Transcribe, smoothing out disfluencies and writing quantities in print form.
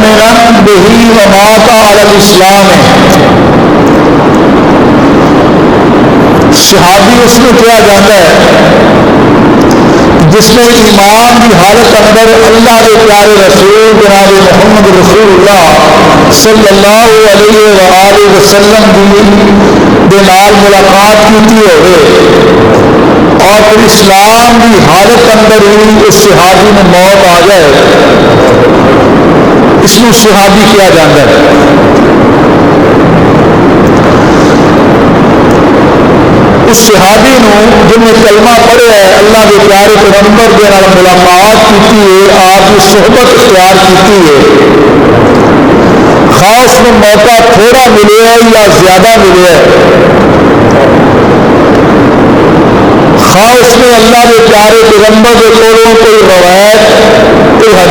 مؤمنا به ومات على الاسلام. صحابی اس میں کیا جاتا ہے جس نے ایمان کی حالت اندر اللہ کے پیارے رسول جناب محمد رسول اللہ صلی اللہ علیہ وآلہ وسلم کے نال ملاقات کی ہوئے اور پھر اسلام کی حالت اندر ہی اس صحابی میں موت آ جائے، اس میں صحابی کیا جاتا ہے. اس صحابی نو جن نے کلمہ پڑھا ہے، اللہ کے پیارے پیغمبر کے نال ملاقات کی ہے، آپ کی صحبت اختیار کی ہے، خاص میں موقع تھوڑا ملے ہے یا زیادہ ملے ہے، خاص میں اللہ کے پیارے پیغمبر کے کولوں کوئی روایت کوئی